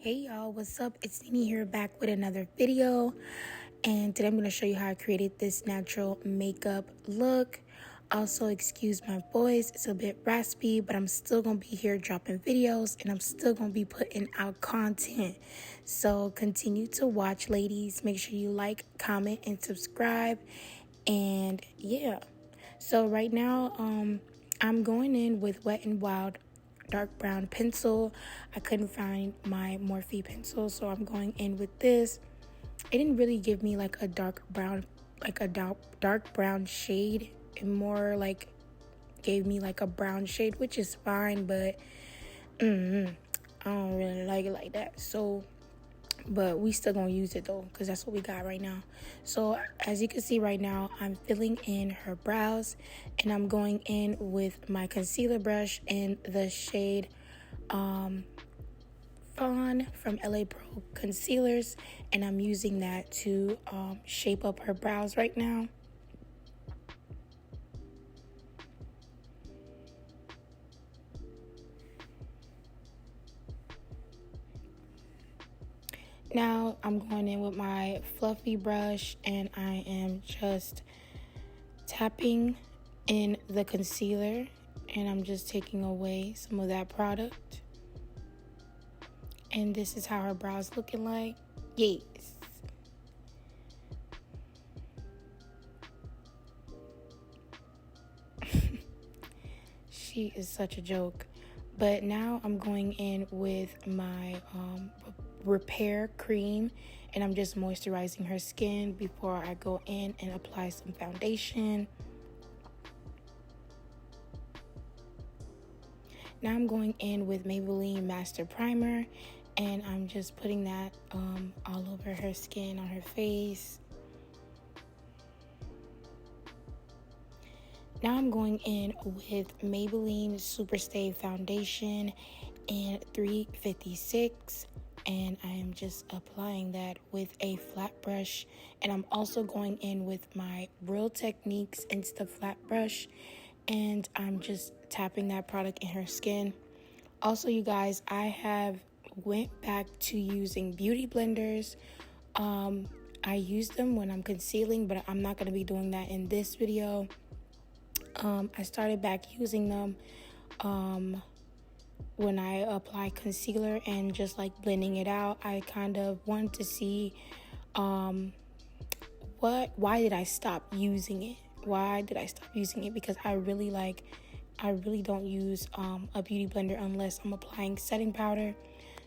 Hey y'all, what's up? It's Nini here back with another video, and today I'm going to show you how I created this natural makeup look. Also, excuse my voice, it's a bit raspy, but I'm still going to be here dropping videos and I'm still going to be putting out content. So continue to watch, ladies. Make sure you like, comment, and subscribe. And yeah, so right now I'm going in with Wet n Wild dark brown pencil. I couldn't find my Morphe pencil, so I'm going in with this. It didn't really give me like a dark brown shade. It more like gave me like a brown shade, which is fine, but I don't really like it like that. So but we still gonna use it though, because that's what we got right now. So as you can see right now, I'm filling in her brows, and I'm going in with my concealer brush in the shade Fawn from LA Pro Concealers, and I'm using that to shape up her brows right now. Now I'm going in with my fluffy brush, and I am just tapping in the concealer, and I'm just taking away some of that product. And this is how her brows looking like. Yes. She is such a joke. But now I'm going in with my repair cream, and I'm just moisturizing her skin before I go in and apply some foundation. Now I'm going in with Maybelline Master Primer, and I'm just putting that all over her skin, on her face. Now I'm going in with Maybelline Superstay Foundation in 356, and I am just applying that with a flat brush. And I'm also going in with my Real Techniques Insta Flat Brush, and I'm just tapping that product in her skin. Also, you guys, I have went back to using beauty blenders. I use them when I'm concealing, but I'm not going to be doing that in this video. I started back using them when I apply concealer and just like blending it out. I kind of wanted to see why did I stop using it? Why did I stop using it? Because I really don't use a beauty blender unless I'm applying setting powder.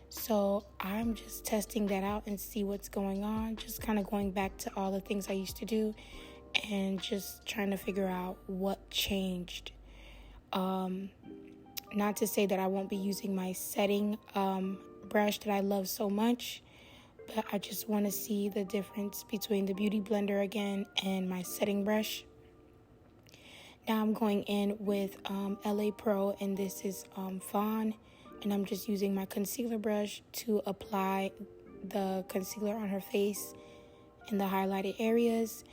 So I'm just testing that out and see what's going on. Just kind of going back to all the things I used to do and just trying to figure out what changed. Not to say that I won't be using my setting brush that I love so much, but I just want to see the difference between the beauty blender again and my setting brush. Now I'm going in with LA Pro, and this is Fawn, and I'm just using my concealer brush to apply the concealer on her face in the highlighted areas.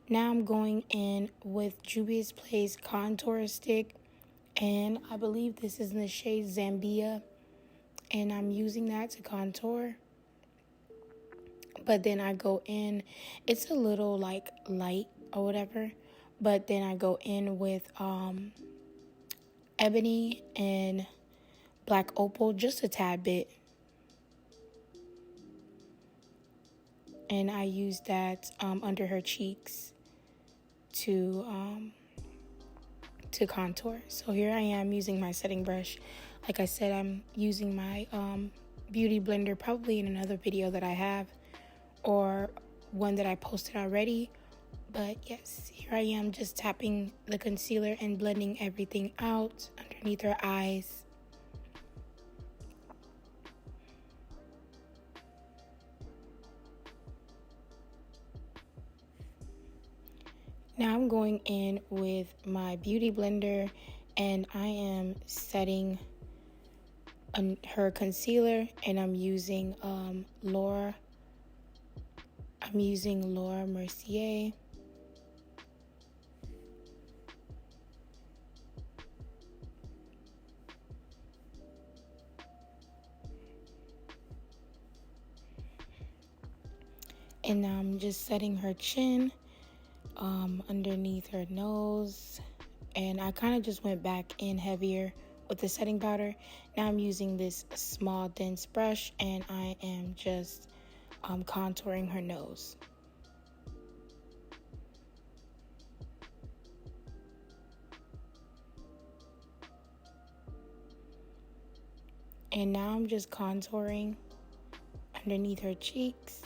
Now I'm going in with Juvia's Place contour stick, and I believe this is in the shade Zambia, and I'm using that to contour. But then I go in, it's a little like light or whatever, but then I go in with Ebony and Black Opal, just a tad bit. And I use that under her cheeks to contour. So here I am using my setting brush. Like I said, I'm using my beauty blender probably in another video that I have, or one that I posted already. But yes, here I am just tapping the concealer and blending everything out underneath her eyes. Now I'm going in with my beauty blender, and I am setting her concealer, and I'm using Laura Mercier. And now I'm just setting her chin underneath her nose. And I kind of just went back in heavier with the setting powder. Now I'm using this small dense brush and I am just contouring her nose. And now I'm just contouring underneath her cheeks.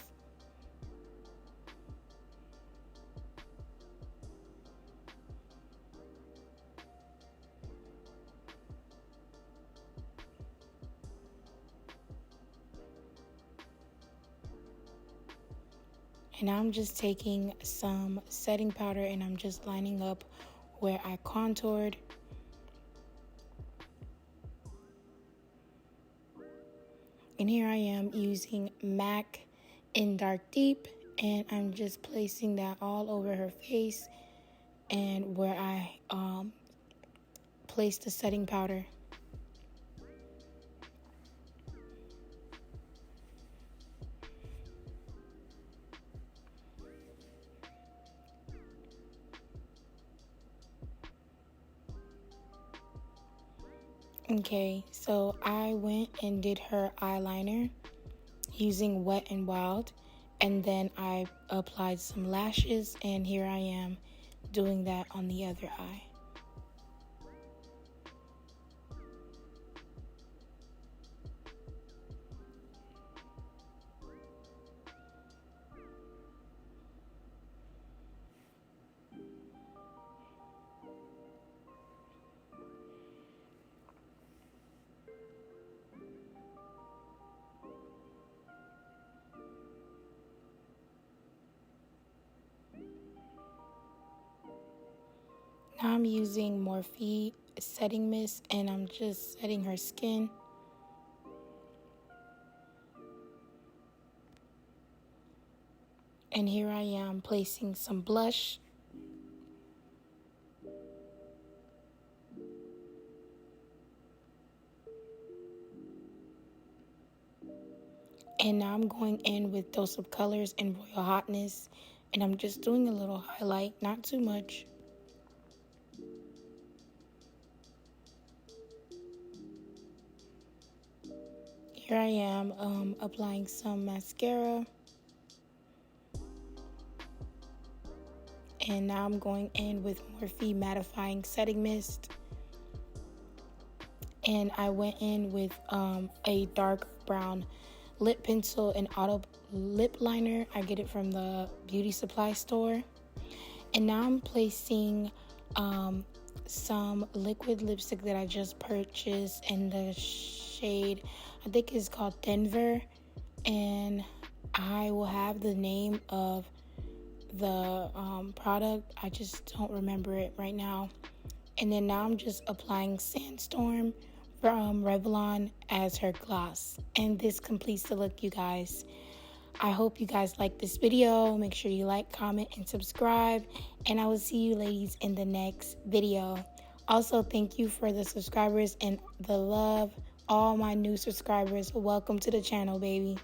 And now I'm just taking some setting powder and I'm just lining up where I contoured. And here I am using MAC in Dark Deep, and I'm just placing that all over her face and where I placed the setting powder. Okay, so I went and did her eyeliner using Wet and Wild, and then I applied some lashes, and here I am doing that on the other eye. Now I'm using Morphe setting mist and I'm just setting her skin. And here I am placing some blush. And now I'm going in with Dose of Colors and Royal Hotness. And I'm just doing a little highlight, not too much. Here I am applying some mascara. And now I'm going in with Morphe Mattifying Setting Mist. And I went in with a dark brown lip pencil and auto lip liner. I get it from the beauty supply store. And now I'm placing some liquid lipstick that I just purchased in the shade, I think it's called Denver. And I will have the name of the product. I just don't remember it right now. And then now I'm just applying Sandstorm from Revlon as her gloss. And this completes the look, you guys. I hope you guys like this video. Make sure you like, comment, and subscribe. And I will see you ladies in the next video. Also, thank you for the subscribers and the love. All my new subscribers, welcome to the channel, baby.